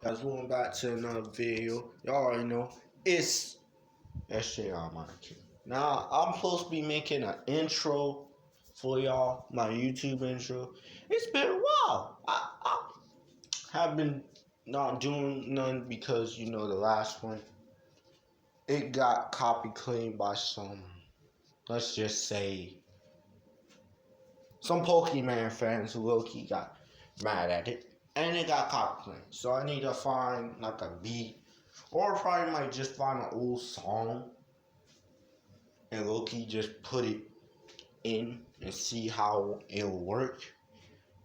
Guys, welcome back to another video. Y'all already know it's H3h3. Now I'm supposed to be making an intro for y'all, my YouTube intro. It's been a while. I have been not doing none because the last one it got copy claimed by some, let's just say, some Pokemon fans who low-key got mad at it. And it got copy claimed. So I need to find like a beat. Or probably might just find an old song and low-key just put it in and see how it'll work.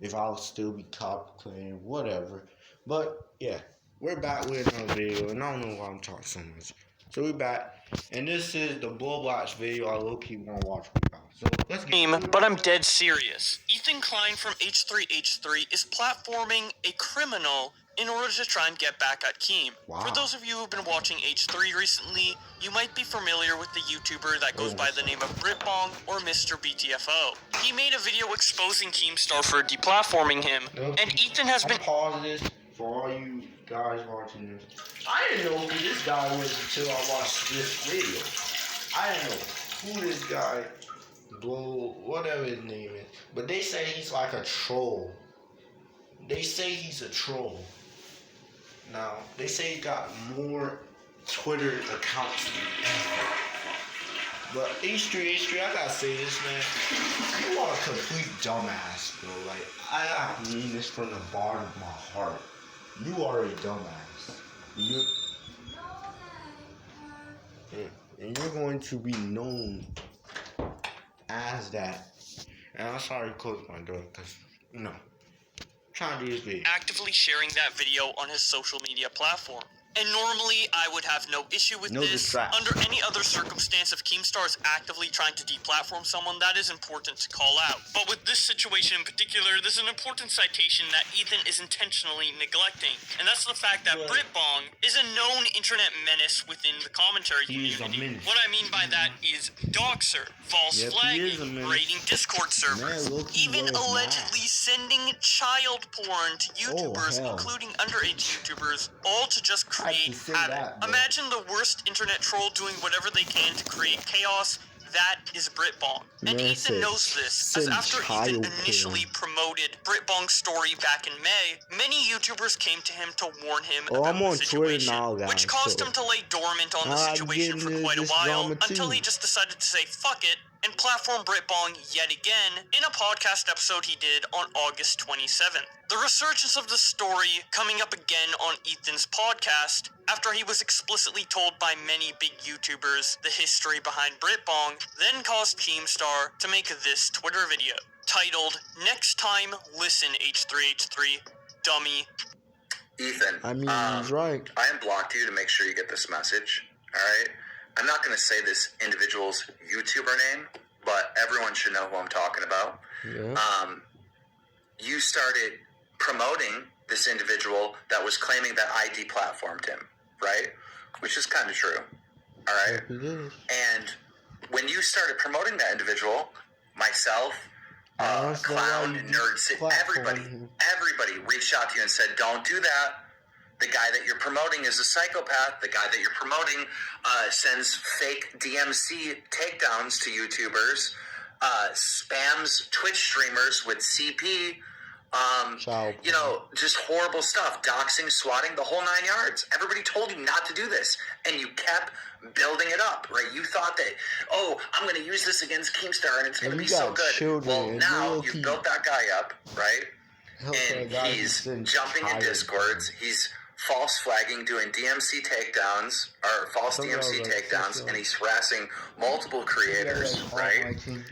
If I'll still be copy claimed, whatever. But yeah, we're back with another video and I don't know why I'm talking so much. So we're back. And this is the bowblax video I low-key want to watch with y'all. So let's get But I'm dead serious. Ethan Klein from H3h3 is platforming a criminal in order to try and get back at Keem. Wow. For those of you who've been watching H3 recently, you might be familiar with the YouTuber that goes by the name of Britbong or Mr. BTFO. He made a video exposing Keemstar for deplatforming him, and Ethan has been— pause this for all you guys watching this. I didn't know who this guy was until I watched this video. I didn't know who this guy, Blow, whatever his name is. But they say he's like a troll. They say he's a troll. Now, they say he got more Twitter accounts than ever. But H3h3, I gotta say this, man. You are a complete dumbass, bro. Like, I mean this from the bottom of my heart. You are a dumbass. And you're going to be known as that. And I'm sorry to close my door, because, trying to do this video. actively sharing that video on his social media platform. And normally, I would have no issue with this. Under any other circumstance, if Keemstar is actively trying to deplatform someone, that is important to call out. But with this situation in particular, there's an important citation that Ethan is intentionally neglecting. And that's the fact that Britbong is a known internet menace within the commentary community. What I mean by that is doxer, false flagging, raiding Discord servers, even allegedly sending child porn to YouTubers, including underage YouTubers, all to just create havoc. Imagine the worst internet troll doing whatever they can to create chaos. That is Britbong. And Ethan knows this, as after Ethan initially promoted Britbong's story back in May, many YouTubers came to him to warn him about the situation, which caused him to lay dormant on the situation for quite a while, until he just decided to say fuck it, and platform Britbong yet again in a podcast episode he did on August 27th. The resurgence of the story coming up again on Ethan's podcast after he was explicitly told by many big YouTubers the history behind Britbong then caused Keemstar to make this Twitter video titled, "Next time listen H3h3, dummy." Ethan, I mean, he's right. I unblocked you to make sure you get this message, alright? I'm not going to say this individual's YouTuber name, but everyone should know who I'm talking about. Yeah. You started promoting this individual that was claiming that I deplatformed him, right? Which is kind of true, alright? And when you started promoting that individual, myself, Clown, Nerd, everybody reached out to you and said, don't do that. The guy that you're promoting is a psychopath. The guy that you're promoting sends fake DMC takedowns to YouTubers, spams Twitch streamers with CP, just horrible stuff, doxing, swatting, the whole 9 yards. Everybody told you not to do this, and you kept building it up, right? You thought that, I'm going to use this against Keemstar, and it's going to be so good. Well, now you've built that guy up, right? And he's jumping in Discords. He's false flagging, doing DMC takedowns, or false DMC takedowns, and he's harassing multiple creators, right? And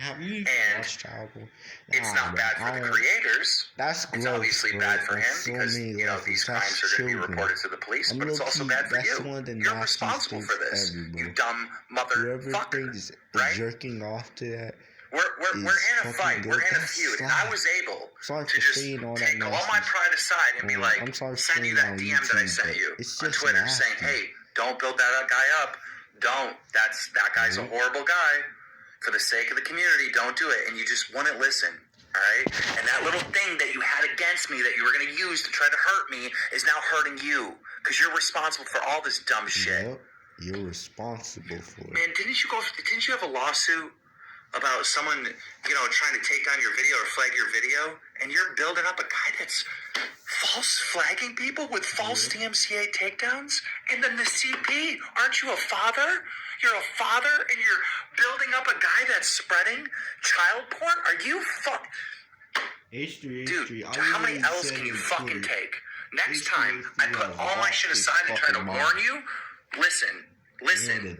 it's not bad for the creators. It's obviously bad for him because, these crimes are going to be reported to the police, but it's also bad for you. You're responsible for this, you dumb motherfucker, right? Jerking off to that. We're in a fight. We're in a feud. And I was able to just take all my pride aside and be like, send you that DM that I sent you on Twitter saying, hey, don't build that guy up. Don't. That guy's a horrible guy. For the sake of the community, don't do it. And you just wouldn't listen. Alright? And that little thing that you had against me that you were going to use to try to hurt me is now hurting you. Because you're responsible for all this dumb shit. Yep, you're responsible for it. Man, didn't you have a lawsuit about someone, trying to take down your video or flag your video? And you're building up a guy that's false flagging people with false DMCA takedowns? And then the CP, aren't you a father? You're a father and you're building up a guy that's spreading child porn? Are you H3h3, dude, how many L's can you fucking take? Next time, I put all my shit aside and try to warn you. Listen.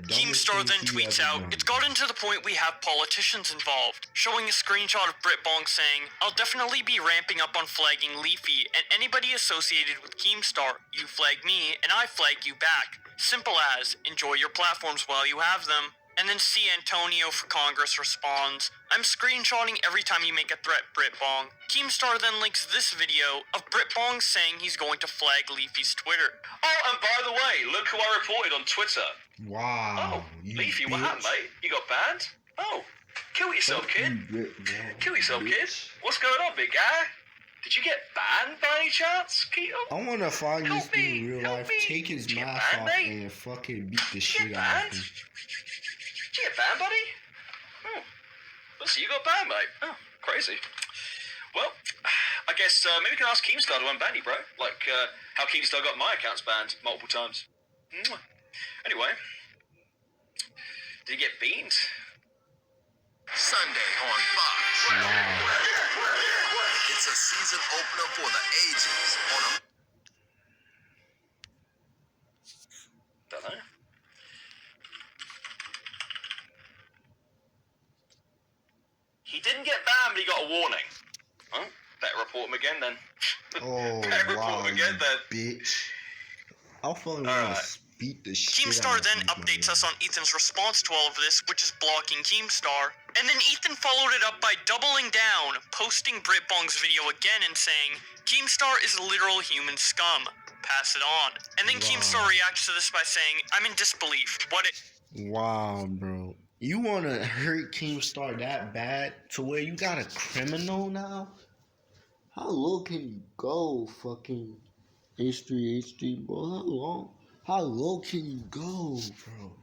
Keemstar then tweets out, "It's gotten to the point we have politicians involved," showing a screenshot of BritBong saying, "I'll definitely be ramping up on flagging Leafy, and anybody associated with Keemstar. You flag me, and I flag you back. Simple as, enjoy your platforms while you have them." And then C. Antonio for Congress responds, "I'm screenshotting every time you make a threat, BritBong." Keemstar then links this video of BritBong saying he's going to flag Leafy's Twitter. Oh, and by the way, look who I reported on Twitter. Wow. Oh, Leafy, what happened, mate? You got banned? Oh, kill yourself, kid. Kill yourself, kid. What's going on, big guy? Did you get banned by any chance, Keto? I want to find this dude in real life, take his mask off, and fucking beat the shit out of him. Did you get banned, buddy? Oh, listen, you got banned, mate. Oh, crazy. Well, I guess maybe we can ask Keemstar to unban you, bro. Like how Keemstar got my accounts banned multiple times. Anyway, did you get beamed? Sunday on Fox. Wow. It's a season opener for the ages on a... Don't know. He didn't get banned, but he got a warning. Well, better report him again then. Oh, better wow, report him again then. bitch. I'll fucking want to beat the shit Keemstar out then of updates us on Ethan's response to all of this, which is blocking Keemstar. And then Ethan followed it up by doubling down, posting BritBong's video again and saying, "Keemstar is literal human scum. Pass it on." And then Keemstar reacts to this by saying, "I'm in disbelief. Wow, bro. You want to hurt Keemstar that bad to where you got a criminal now? How low can you go, fucking H3h3, bro? How low can you go, bro?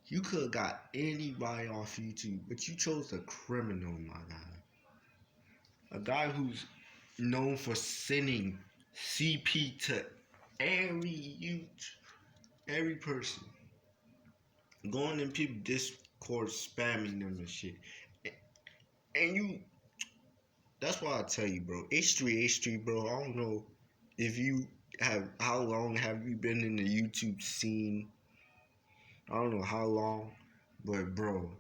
You could have got anybody off YouTube, but you chose a criminal, my guy. A guy who's known for sending CP to every person. Going in people Discord, spamming them and shit. And you, that's why I tell you, bro. H3h3, bro. I don't know if you have, how long have you been in the YouTube scene? I don't know how long, but bro,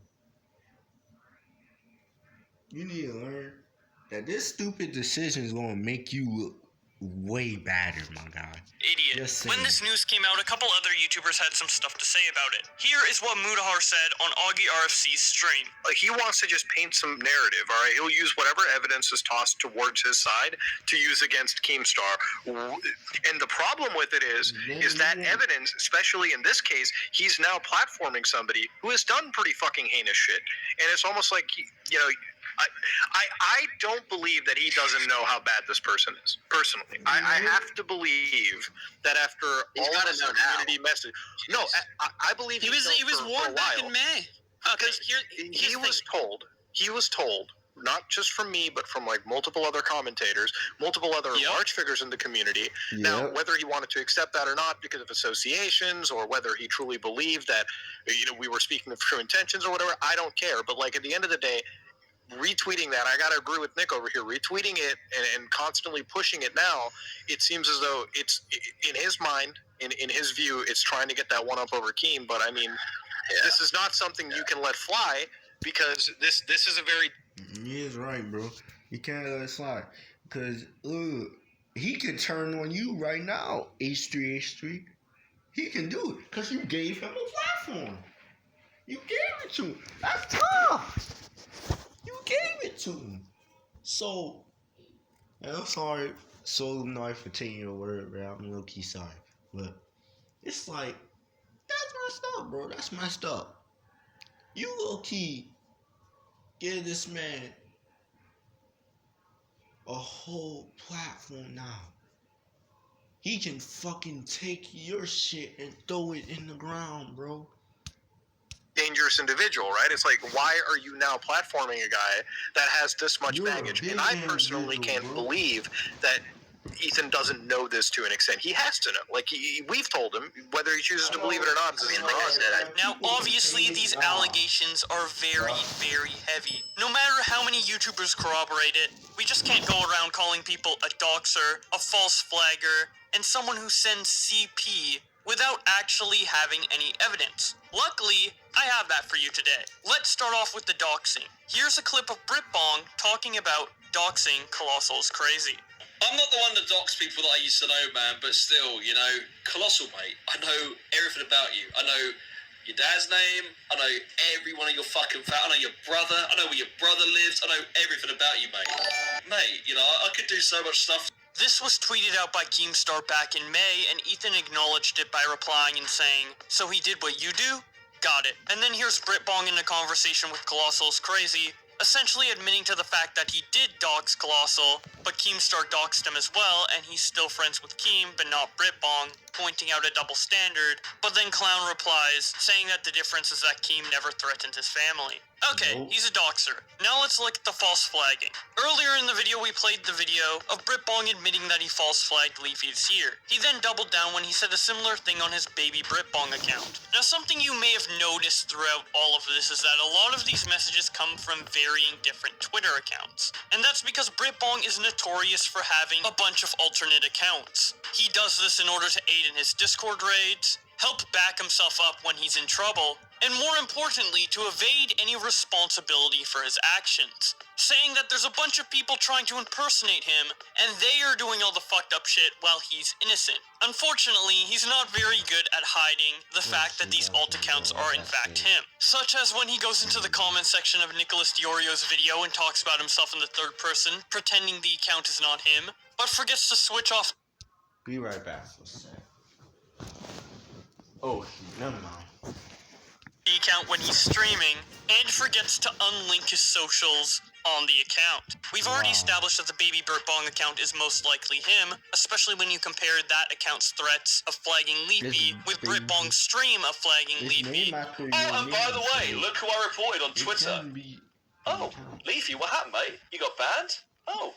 you need to learn that this stupid decision is gonna make you look way badder, my guy. Idiot." When this news came out, a couple other YouTubers had some stuff to say about it. Here is what Mudahar said on Augie RFC's stream. He wants to just paint some narrative, all right? He'll use whatever evidence is tossed towards his side to use against Keemstar. And the problem with it is that evidence, especially in this case, he's now platforming somebody who has done pretty fucking heinous shit. And it's almost like, I don't believe that he doesn't know how bad this person is, personally. I have to believe that after all of this community message... No, I believe he was warned back in May. Because he was told, not just from me, but from like multiple other commentators, multiple other large figures in the community. Now, whether he wanted to accept that or not because of associations, or whether he truly believed that, we were speaking of true intentions or whatever, I don't care. But like at the end of the day, retweeting that, I gotta agree with Nick over here, retweeting it and constantly pushing it now, it seems as though it's, in his mind, in his view, it's trying to get that one up over Keem. But I mean, this is not something you can let fly, because this is a very... He is right, bro. You can't let it slide. Because, he can turn on you right now, H3h3. He can do it, because you gave him a platform. You gave it to him. That's tough. You gave it to him. So, I'm sorry, Soul Knife for taking your word, bro. I'm low-key sorry. But, it's like, that's messed up, bro. That's messed up. You low-key give this man a whole platform now. He can fucking take your shit and throw it in the ground, bro. Dangerous individual, right? It's like, why are you now platforming a guy that has this much baggage? And I personally can't believe that Ethan doesn't know this to an extent. He has to know. Like, we've told him, whether he chooses to believe it or not. Now, obviously, these allegations are very, very heavy. No matter how many YouTubers corroborate it, we just can't go around calling people a doxer, a false flagger, and someone who sends CP without actually having any evidence. Luckily, I have that for you today. Let's start off with the doxing. Here's a clip of Britbong talking about doxing Colossal's crazy. I'm not the one that dox people that I used to know, man, but still, you know, Colossal, mate, I know everything about you. I know your dad's name, I know every one of your fucking I know your brother, I know where your brother lives, I know everything about you, mate. Mate, you know, I could do so much stuff. This was tweeted out by Keemstar back in May, and Ethan acknowledged it by replying and saying, "So he did what you do? Got it." And then here's Britbong in a conversation with Colossal's Crazy, essentially admitting to the fact that he did dox Colossal, but Keemstar doxed him as well, and he's still friends with Keem, but not Britbong, pointing out a double standard. But then Clown replies, saying that the difference is that Keem never threatened his family. Okay, he's a doxer. Now let's look at the false flagging. Earlier in the video, we played the video of Britbong admitting that he false flagged Leafy this year. He then doubled down when he said a similar thing on his baby Britbong account. Now, something you may have noticed throughout all of this is that a lot of these messages come from varying different Twitter accounts. And that's because Britbong is notorious for having a bunch of alternate accounts. He does this in order to aid in his Discord raids, help back himself up when he's in trouble, and more importantly, to evade any responsibility for his actions, saying that there's a bunch of people trying to impersonate him, and they are doing all the fucked up shit while he's innocent. Unfortunately, he's not very good at hiding the fact that these alt accounts are in fact him, such as when he goes into the comment section of Nicholas Diorio's video and talks about himself in the third person, pretending the account is not him, but forgets to switch off. Be right back for a sec. Oh, never mind. The account when he's streaming, and forgets to unlink his socials on the account. We've already established that the baby Britbong account is most likely him, especially when you compare that account's threats of flagging Leafy with Britbong's stream of flagging Leafy. Oh, and by the way, look who I reported on Twitter. Oh, Leafy, what happened, mate? You got banned? Oh,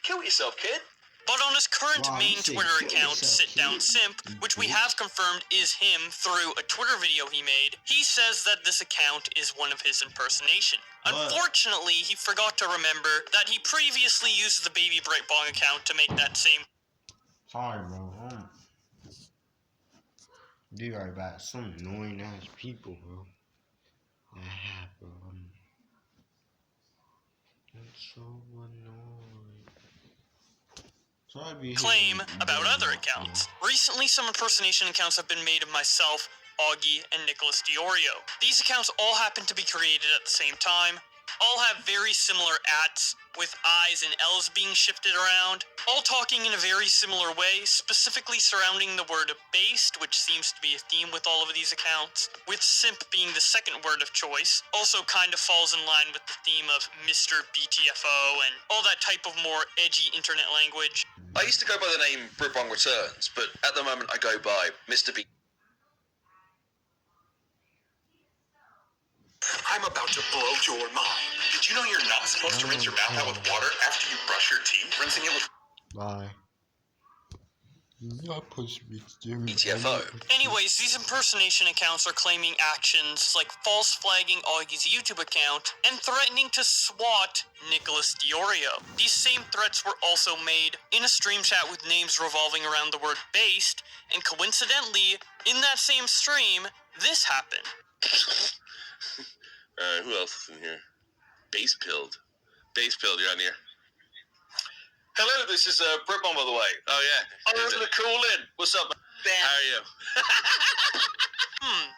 kill yourself, kid. But on his current main Twitter account, Sit Down Simp, which we have confirmed is him through a Twitter video he made, he says that this account is one of his impersonation. Unfortunately, he forgot to remember that he previously used the baby Britbong account to make that same... Sorry, bro. Be right back. Some annoying ass people, bro. Bro. It's so annoying. Claim about other accounts. Recently, some impersonation accounts have been made of myself, Augie, and Nicholas Diorio. These accounts all happen to be created at the same time, all have very similar ats, with I's and L's being shifted around, all talking in a very similar way, specifically surrounding the word based, which seems to be a theme with all of these accounts, with simp being the second word of choice, also kind of falls in line with the theme of Mr. BTFO and all that type of more edgy internet language. I used to go by the name Britbong Returns, but at the moment I go by Mr. B. I'm about to blow your mind. Did you know you're not supposed to rinse your mouth out with water after you brush your teeth? Rinsing it with... Bye. BTFO. Anyways, these impersonation accounts are claiming actions like false flagging Augie's YouTube account and threatening to swat Nicholas Diorio. These same threats were also made in a stream chat with names revolving around the word based, and coincidentally, in that same stream, this happened. Who else is in here? Base Pilled, you're on here. Hello, this is Britbong, by the way. Oh, yeah. I was going to call in. What's up, man? How are you?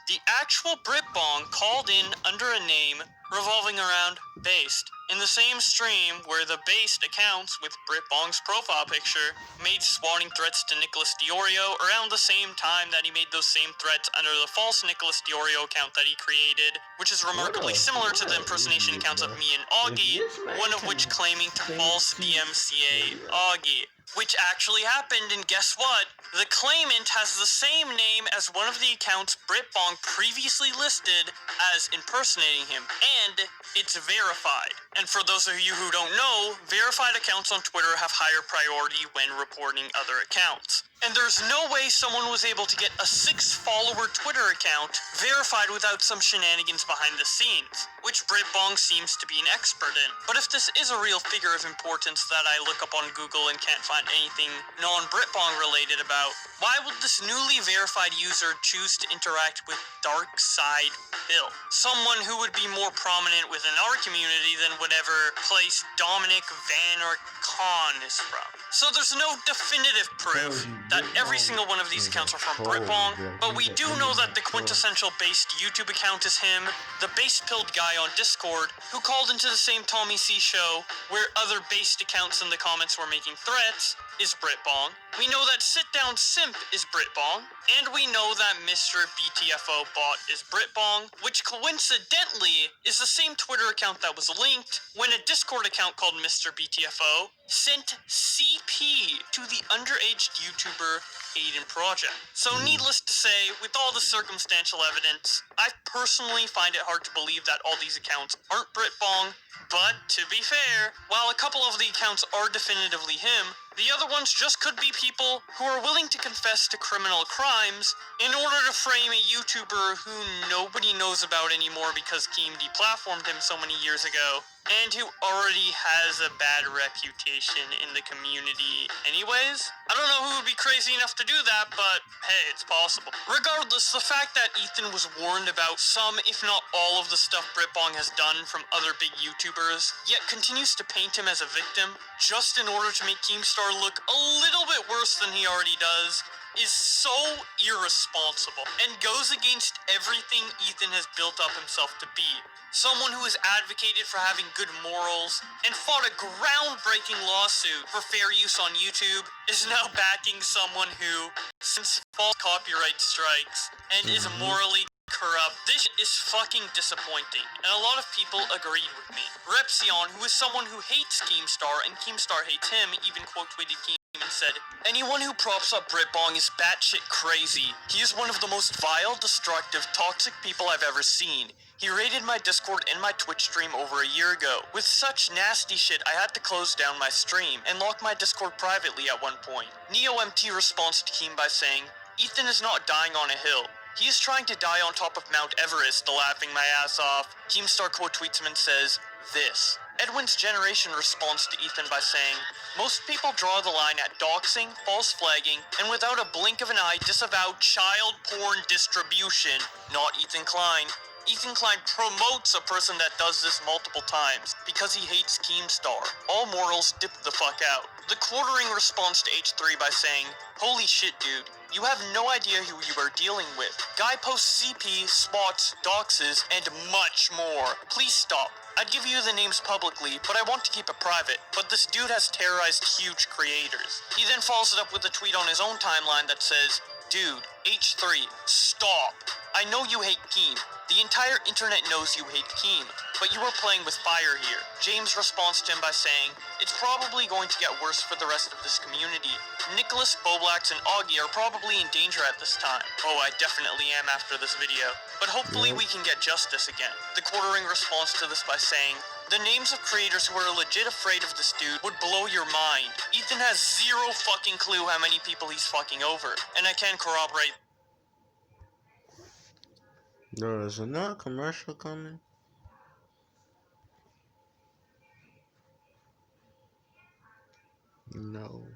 The actual Britbong called in under a name revolving around Based. In the same stream where the Based accounts with BritBong's profile picture made swatting threats to Nicholas Diorio around the same time that he made those same threats under the false Nicholas Diorio account that he created, which is remarkably similar to the impersonation accounts of me and Augie, one of which claiming to false DMCA Augie. Which actually happened, and guess what? The claimant has the same name as one of the accounts BritBong previously listed as impersonating him, and it's verified. And for those of you who don't know, verified accounts on Twitter have higher priority when reporting other accounts. And there's no way someone was able to get a 6-follower Twitter account verified without some shenanigans behind the scenes, which BritBong seems to be an expert in. But if this is a real figure of importance that I look up on Google and can't find anything non-BritBong related about, why would this newly verified user choose to interact with Dark Side Bill? Someone who would be more prominent within our community than whatever place Dominic Van or Khan is from. So there's no definitive proof that every single one of these accounts are from BritBong, but we do know that the quintessential Based YouTube account is him, the Based Pilled guy on Discord, who called into the same Tommy C show, where other Based accounts in the comments were making threats, is BritBong. We know that Sit Down Simp is BritBong, and we know that Mr. BTFO Bot is BritBong, which coincidentally is the same Twitter account that was linked when a Discord account called Mr. BTFO sent CP to the underaged YouTuber Aiden Project. So needless to say, with all the circumstantial evidence, I personally find it hard to believe that all these accounts aren't BritBong, but to be fair, while a couple of the accounts are definitively him, the other ones just could be people who are willing to confess to criminal crimes in order to frame a YouTuber who nobody knows about anymore because Keem deplatformed him so many years ago, and who already has a bad reputation in the community anyways. I don't know who would be crazy enough to do that, but hey, it's possible. Regardless, the fact that Ethan was warned about some, if not all, of the stuff BritBong has done from other big YouTubers, yet continues to paint him as a victim, just in order to make Keemstar look a little bit worse than he already does, is so irresponsible, and goes against everything Ethan has built up himself to be. Someone who has advocated for having good morals and fought a groundbreaking lawsuit for fair use on YouTube is now backing someone who, since false copyright strikes, and is morally corrupt. This is fucking disappointing, and a lot of people agreed with me. Repsion, who is someone who hates Keemstar, and Keemstar hates him, even quote-tweeted Keem and said, "Anyone who props up BritBong is batshit crazy. He is one of the most vile, destructive, toxic people I've ever seen. He raided my Discord and my Twitch stream over a year ago. With such nasty shit, I had to close down my stream and lock my Discord privately at one point." NeoMT responds to Keem by saying, "Ethan is not dying on a hill. He is trying to die on top of Mount Everest, laughing my ass off." Keemstar quote tweets him and says, "This." Edwin's Generation responds to Ethan by saying, "Most people draw the line at doxing, false flagging, and without a blink of an eye disavow child porn distribution, not Ethan Klein. Ethan Klein promotes a person that does this multiple times because he hates Keemstar. All morals dip the fuck out." The Quartering responds to H3 by saying, "Holy shit, dude. You have no idea who you are dealing with. Guy posts CP, spots, doxes, and much more. Please stop. I'd give you the names publicly, but I want to keep it private. But this dude has terrorized huge creators." He then follows it up with a tweet on his own timeline that says, "Dude, H3, stop. I know you hate Keem. The entire internet knows you hate Keem, but you are playing with fire here." James responds to him by saying, "It's probably going to get worse for the rest of this community. Nicholas, bowblax, and Augie are probably in danger at this time." Oh, I definitely am after this video. "But hopefully we can get justice again." The Quartering responds to this by saying, "The names of creators who are legit afraid of this dude would blow your mind. Ethan has zero fucking clue how many people he's fucking over." And I can corroborate. There's another commercial coming. No.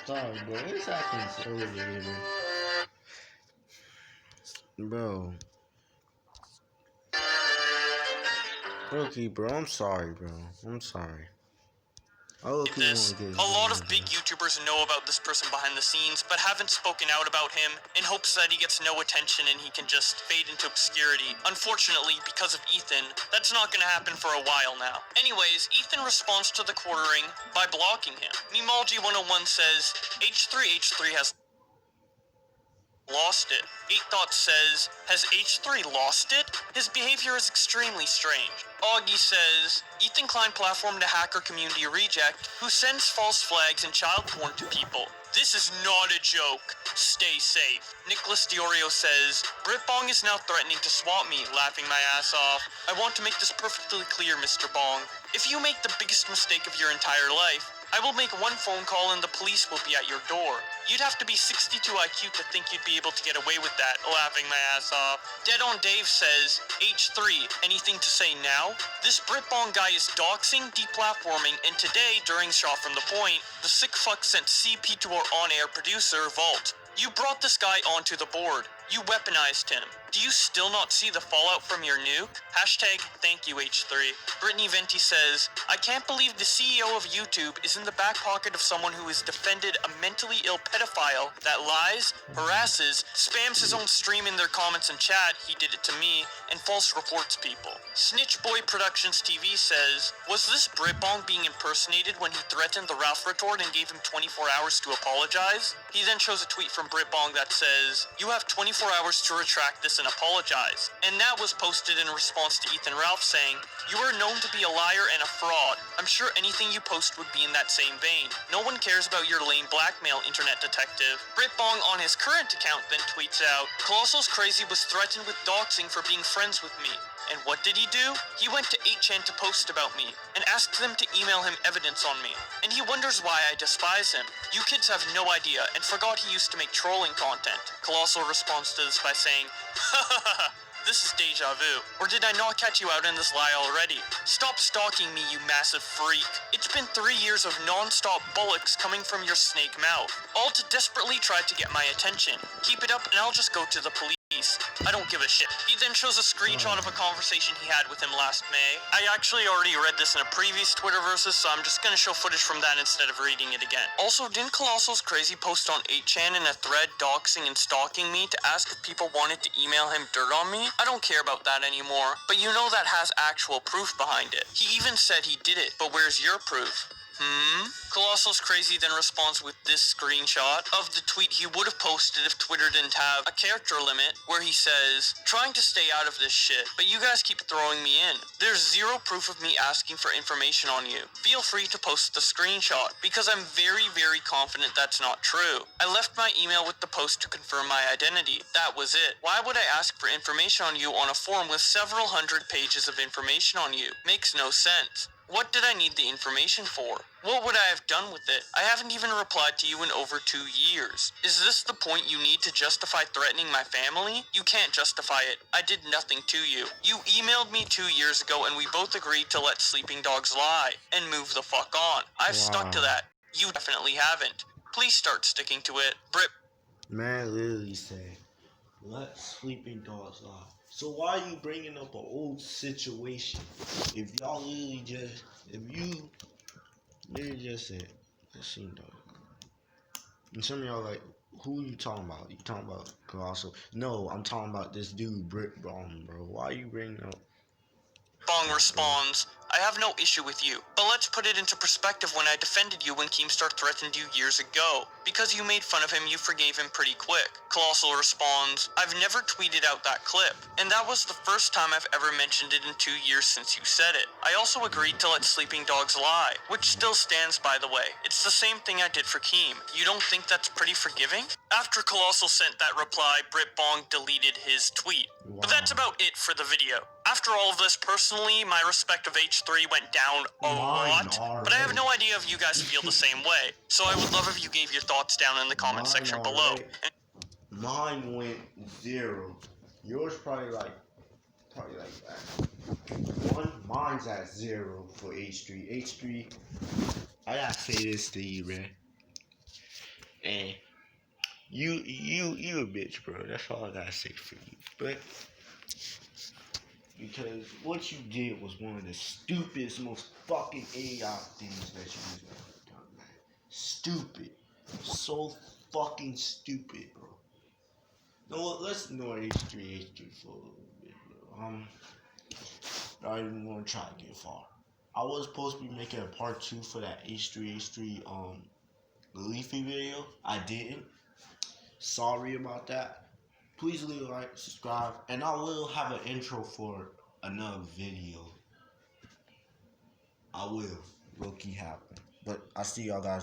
Sorry, bro. It's acting so weird. Bro. Okay, bro. I'm sorry, bro. I'm sorry. this. A lot of big YouTubers know about this person behind the scenes, but haven't spoken out about him in hopes that he gets no attention and he can just fade into obscurity. Unfortunately, because of Ethan, that's not gonna happen for a while now. Anyways, Ethan responds to the quartering by blocking him. Memology101 says, H3h3 has lost it. 8 Thoughts says, has H3 lost it? His behavior is extremely strange. Augie says, Ethan Klein platformed a hacker community reject who sends false flags and child porn to people. This is not a joke. Stay safe. Nicholas Diorio says, Britbong is now threatening to swap me, laughing my ass off. I want to make this perfectly clear, Mr. Bong. If you make the biggest mistake of your entire life, I will make one phone call and the police will be at your door. You'd have to be 62 IQ to think you'd be able to get away with that, laughing my ass off. Dead on Dave says, H3, anything to say now? This Britbong guy is doxing, deplatforming, and today, during Shot from the Point, the sick fuck sent CP to our on-air producer, Vault. You brought this guy onto the board. You weaponized him. Do you still not see the fallout from your nuke? Hashtag thank you H3. Brittany Venti says, I can't believe the CEO of YouTube is in the back pocket of someone who has defended a mentally ill pedophile that lies, harasses, spams his own stream in their comments and chat, he did it to me, and false reports people. Snitch Boy Productions TV says, was this Britbong being impersonated when he threatened the Ralph retort and gave him 24 hours to apologize? He then shows a tweet from Britbong that says, you have 24 hours to retract this and apologize. And that was posted in response to Ethan Ralph saying, you are known to be a liar and a fraud. I'm sure anything you post would be in that same vein. No one cares about your lame blackmail, internet detective. Britbong on his current account then tweets out, Colossal's Crazy was threatened with doxing for being friends with me. And what did he do? He went to 8chan to post about me, and asked them to email him evidence on me. And he wonders why I despise him. You kids have no idea, and forgot he used to make trolling content. Colossal responds to this by saying, ha ha ha ha. This is deja vu. Or did I not catch you out in this lie already? Stop stalking me, you massive freak. It's been 3 years of non-stop bullocks coming from your snake mouth, all to desperately try to get my attention. Keep it up and I'll just go to the police. I don't give a shit. He then shows a screenshot of a conversation he had with him last May. I actually already read this in a previous Twitterversus, so I'm just gonna show footage from that instead of reading it again. Also, didn't Colossal's Crazy post on 8chan in a thread doxing and stalking me to ask if people wanted to email him dirt on me? I don't care about that anymore, but you know that has actual proof behind it. He even said he did it, but where's your proof? Colossal's Crazy then responds with this screenshot of the tweet he would have posted if Twitter didn't have a character limit, where he says, trying to stay out of this shit, but you guys keep throwing me in. There's zero proof of me asking for information on you. Feel free to post the screenshot, because I'm very, very confident that's not true. I left my email with the post to confirm my identity. That was it. Why would I ask for information on you on a form with several hundred pages of information on you? Makes no sense. What did I need the information for? What would I have done with it? I haven't even replied to you in over 2 years. Is this the point you need to justify threatening my family? You can't justify it. I did nothing to you. You emailed me 2 years ago and we both agreed to let sleeping dogs lie and move the fuck on. I've stuck to that. You definitely haven't. Please start sticking to it. Man literally said, let sleeping dogs lie. So why are you bringing up an old situation? If y'all literally just, if you literally just said, let's see, dog. And some of y'all like, who are you talking about? You talking about Colossal? No, I'm talking about this dude, Britbong, bro. Why are you bringing up? Bong responds, I have no issue with you, but let's put it into perspective when I defended you when Keemstar threatened you years ago. Because you made fun of him, you forgave him pretty quick. Colossal responds, I've never tweeted out that clip, and that was the first time I've ever mentioned it in 2 years since you said it. I also agreed to let sleeping dogs lie, which still stands by the way. It's the same thing I did for Keem. You don't think that's pretty forgiving? After Colossal sent that reply, Britbong deleted his tweet. Wow. But that's about it for the video. After all of this, personally, my respect of H3 went down a lot, but I have no idea if you guys feel the same way. So I would love if you gave your thoughts down in the comment section below. Mine went 0. Yours probably like that. Mine's at 0 for H3. H3, I gotta say this to you, man. And you a bitch, bro. That's all I gotta say for you. But Because what you did was one of the stupidest, most fucking idiotic things that you've ever done, man. Stupid. So fucking stupid, bro. No, let's ignore H3h3 for a little bit, bro. Not even gonna try to get far. I was supposed to be making a part 2 for that H3h3 Leafy video. I didn't. Sorry about that. Please leave a like, subscribe, and I will have an intro for another video. I will. Low-key happen. But I'll see y'all guys.